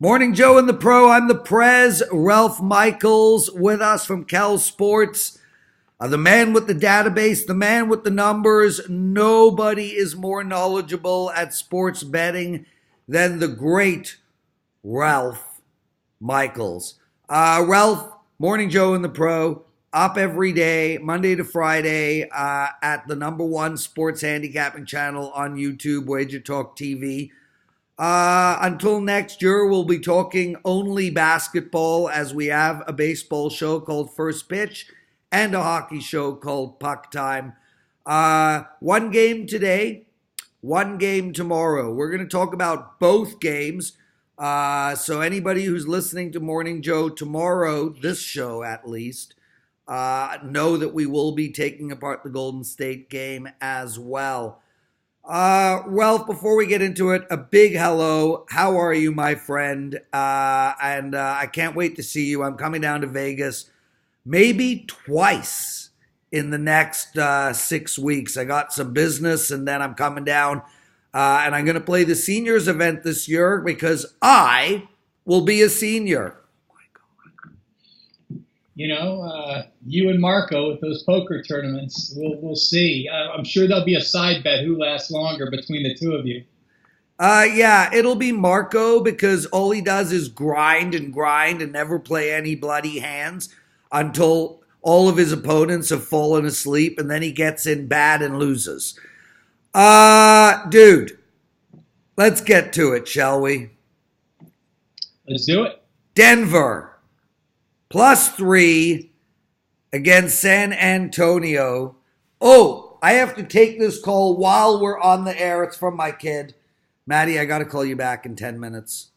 Morning, Joe and the Pro. I'm the Prez, Ralph Michaels, with us from Cal Sports. The man with the database, the man with the numbers. Nobody is more knowledgeable at sports betting than the great Ralph Michaels. Ralph, Morning, Joe and the Pro. Up every day, Monday to Friday, at the number one sports handicapping channel on YouTube, WagerTalk TV. Until next year, we'll be talking only basketball, as we have a baseball show called First Pitch and a hockey show called Puck Time. One game today, one game tomorrow. We're going to talk about both games. So anybody who's listening to Morning Joe tomorrow, this show at least, know that we will be taking apart the Golden State game as well. Ralph, before we get into it, a big hello. How are you, my friend? I can't wait to see you. I'm coming down to Vegas maybe twice in the next 6 weeks. I got some business, and then I'm coming down, and I'm going to play the seniors event this year because I will be a senior. You and Marco with those poker tournaments, we'll see. I'm sure there'll be a side bet who lasts longer between the two of you. Yeah, it'll be Marco because all he does is grind and never play any bloody hands until all of his opponents have fallen asleep, and then he gets in bad and loses. Dude, let's get to it, shall we? Let's do it. Denver. +3 against San Antonio. Oh, I have to take this call while we're on the air. It's from my kid. Maddie, I got to call you back in 10 minutes.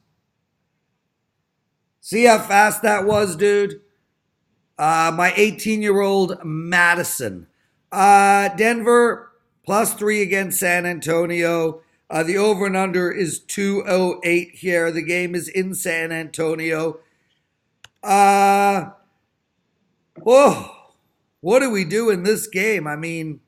See how fast that was, dude? My 18-year-old Madison. Denver +3 against San Antonio. The over and under is 208 here. The game is in San Antonio. What do we do in this game? I mean,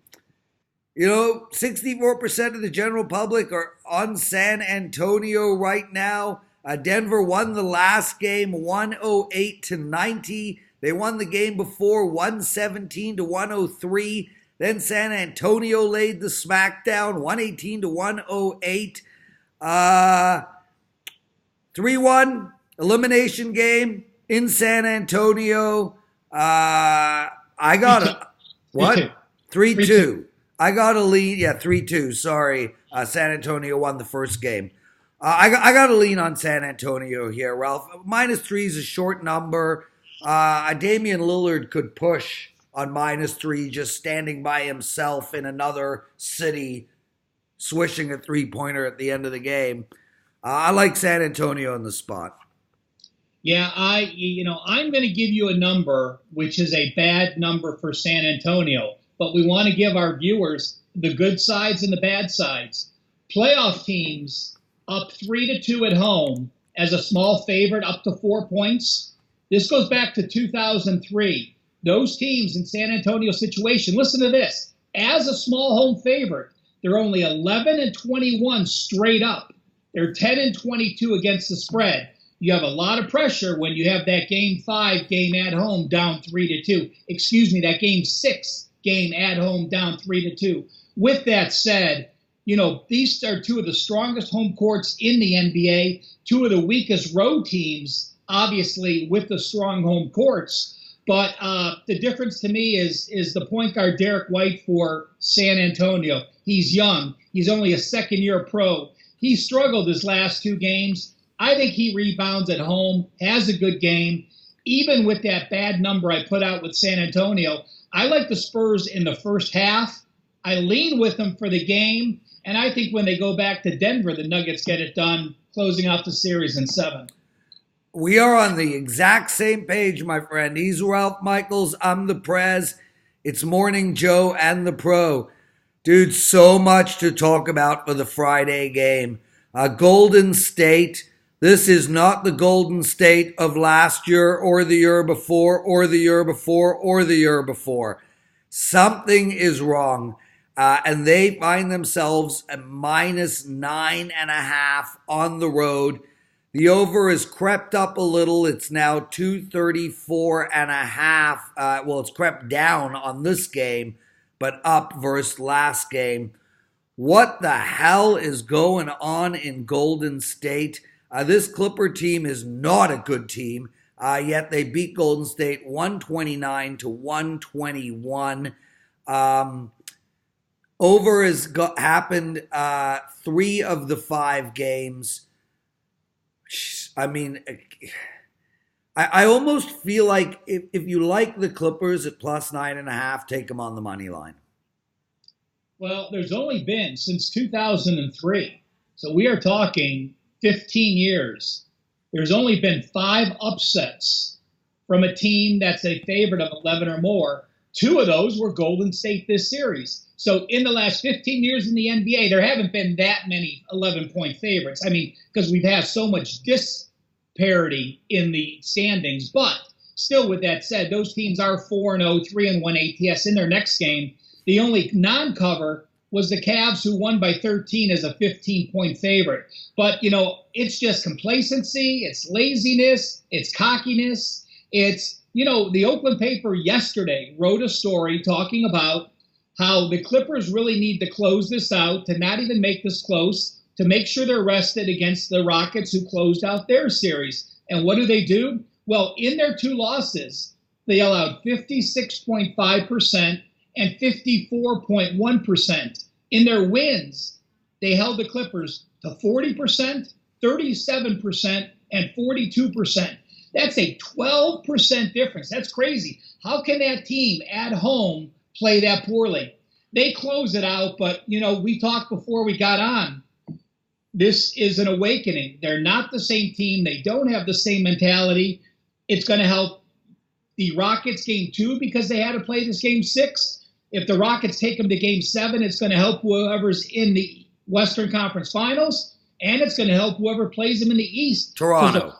64% of the general public are on San Antonio right now. Denver won the last game 108-90. They won the game before 117-103. Then San Antonio laid the smackdown 118-108. 3-1 elimination game in San Antonio. I got a what? 3-2. I got a lead. Yeah, 3-2. Sorry. San Antonio won the first game. I got a lean on San Antonio here, Ralph. -3 is a short number. Damian Lillard could push on -3 just standing by himself in another city, swishing a three-pointer at the end of the game. I like San Antonio in the spot. Yeah, I'm going to give you a number, which is a bad number for San Antonio, but we want to give our viewers the good sides and the bad sides. Playoff teams up 3-2 at home as a small favorite, up to 4 points. This goes back to 2003. Those teams in San Antonio's situation, listen to this, as a small home favorite, they're only 11-21 straight up. They're 10-22 against the spread. You have a lot of pressure when you have that Game 5 game at home down 3-2. That Game 6 game at home down 3-2. With that said, these are two of the strongest home courts in the NBA, two of the weakest road teams, obviously, with the strong home courts. But the difference to me is the point guard Derek White for San Antonio. He's young. He's only a second-year pro. He struggled his last two games. I think he rebounds at home, has a good game. Even with that bad number I put out with San Antonio, I like the Spurs in the first half. I lean with them for the game. And I think when they go back to Denver, the Nuggets get it done, closing out the series in 7. We are on the exact same page, my friend. He's Ralph Michaels. I'm the Prez. It's Morning Joe and the Pro. Dude, so much to talk about for the Friday game. Golden State. This is not the Golden State of last year or the year before or the year before or the year before. Something is wrong. And they find themselves at -9.5 on the road. The over has crept up a little. It's now 234.5. Well, it's crept down on this game, but up versus last game. What the hell is going on in Golden State? This Clipper team is not a good team, yet they beat Golden State 129-121. Over has happened 3 of the 5 games. I mean, I almost feel like if you like the Clippers at plus 9.5, take them on the money line. Well, there's only been since 2003. So we are talking 15 years. There's only been 5 upsets from a team that's a favorite of 11 or more. 2 of those were Golden State this series. So in the last 15 years in the NBA, there haven't been that many 11-point favorites. I mean, because we've had so much disparity in the standings. But still, with that said, those teams are 4-0, 3-1 ATS in their next game. The only non-cover was the Cavs, who won by 13 as a 15-point favorite. But, it's just complacency, it's laziness, it's cockiness. It's, the Oakland paper yesterday wrote a story talking about how the Clippers really need to close this out, to not even make this close, to make sure they're rested against the Rockets, who closed out their series. And what do? Well, in their 2 losses, they allowed 56.5% and 54.1%. In their wins, they held the Clippers to 40%, 37%, and 42%. That's a 12% difference. That's crazy. How can that team at home play that poorly? They close it out, but, we talked before we got on. This is an awakening. They're not the same team. They don't have the same mentality. It's going to help the Rockets game 2 because they had to play this game 6. If the Rockets take them to game 7, it's going to help whoever's in the Western Conference Finals, and it's going to help whoever plays them in the East. Toronto.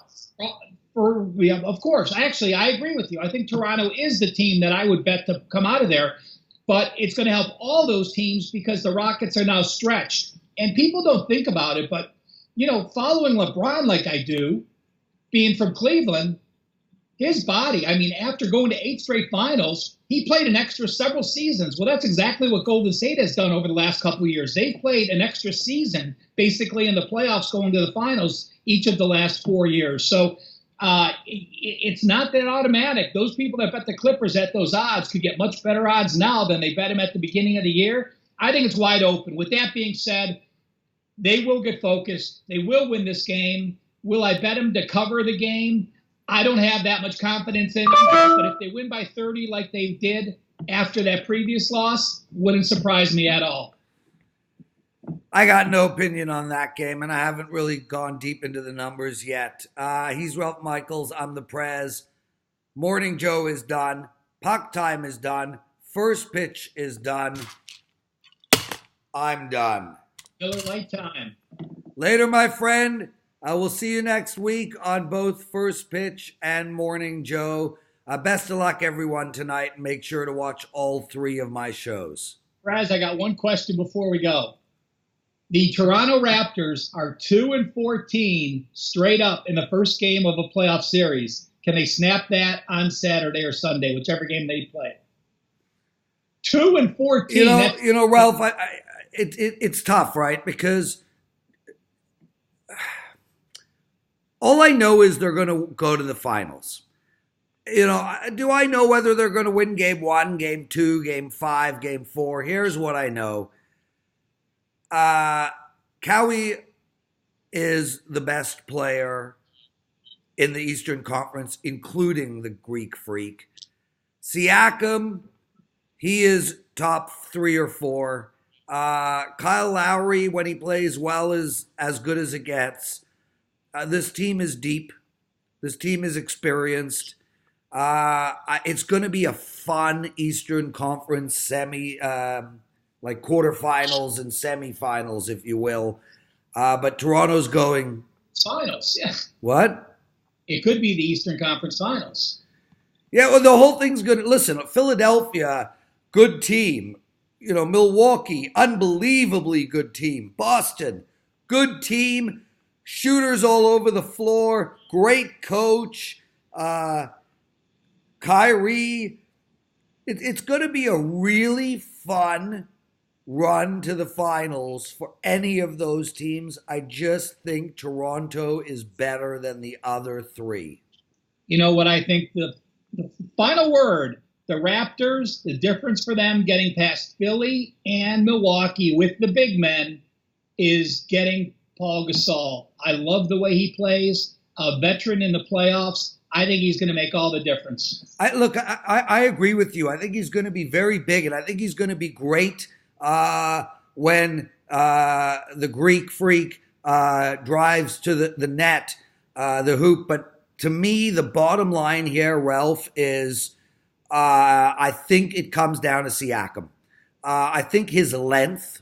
Of course. Actually, I agree with you. I think Toronto is the team that I would bet to come out of there. But it's going to help all those teams because the Rockets are now stretched. And people don't think about it, but, following LeBron like I do, being from Cleveland, his body, after going to 8 straight finals, he played an extra several seasons. Well, that's exactly what Golden State has done over the last couple of years. They played an extra season, basically, in the playoffs going to the finals each of the last 4 years. So it's not that automatic. Those people that bet the Clippers at those odds could get much better odds now than they bet them at the beginning of the year. I think it's wide open. With that being said, they will get focused. They will win this game. Will I bet them to cover the game? I don't have that much confidence in them, but if they win by 30 like they did after that previous loss, wouldn't surprise me at all. I got no opinion on that game, and I haven't really gone deep into the numbers yet. He's Ralph Michaels. I'm the Prez. Morning Joe is done. Puck time is done. First pitch is done. I'm done. Miller Lite time. Later, my friend. I will see you next week on both First Pitch and Morning Joe. Best of luck, everyone, tonight. And make sure to watch all 3 of my shows. Raz, I got one question before we go. The Toronto Raptors are 2-14 straight up in the first game of a playoff series. Can they snap that on Saturday or Sunday, whichever game they play? 2-14. Ralph, it's tough, right? Because all I know is they're going to go to the finals. Do I know whether they're going to win game 1, game 2, game 5, game 4? Here's what I know. Kawhi is the best player in the Eastern Conference, including the Greek Freak. Siakam, he is top 3 or 4. Kyle Lowry, when he plays well, is as good as it gets. This team is deep. This team is experienced. It's going to be a fun Eastern Conference like quarterfinals and semifinals, if you will. But Toronto's going finals. Yeah. What? It could be the Eastern Conference Finals. Yeah, well, the whole thing's good. Listen, Philadelphia, good team. Milwaukee, unbelievably good team. Boston, good team. shooters all over the floor, great coach. Kyrie, it's going to be a really fun run to the finals for any of those teams. I just think Toronto is better than the other three. You know what I think the final word, the Raptors, the difference for them getting past Philly and Milwaukee with the big men is getting Paul Gasol. I love the way he plays, a veteran in the playoffs. I think he's going to make all the difference. I agree with you. I think he's going to be very big, and I think he's going to be great when the Greek freak drives to the net, the hoop. But to me, the bottom line here, Ralph, is I think it comes down to Siakam. I think his length,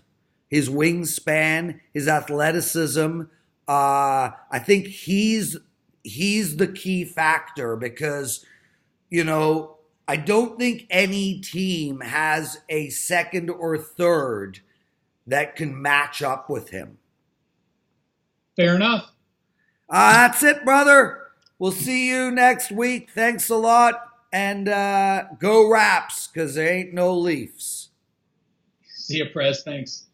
his wingspan, his athleticism, I think he's the key factor because, I don't think any team has a second or third that can match up with him. Fair enough. That's it, brother. We'll see you next week. Thanks a lot. And go Raps, because there ain't no Leafs. See you, Prez. Thanks.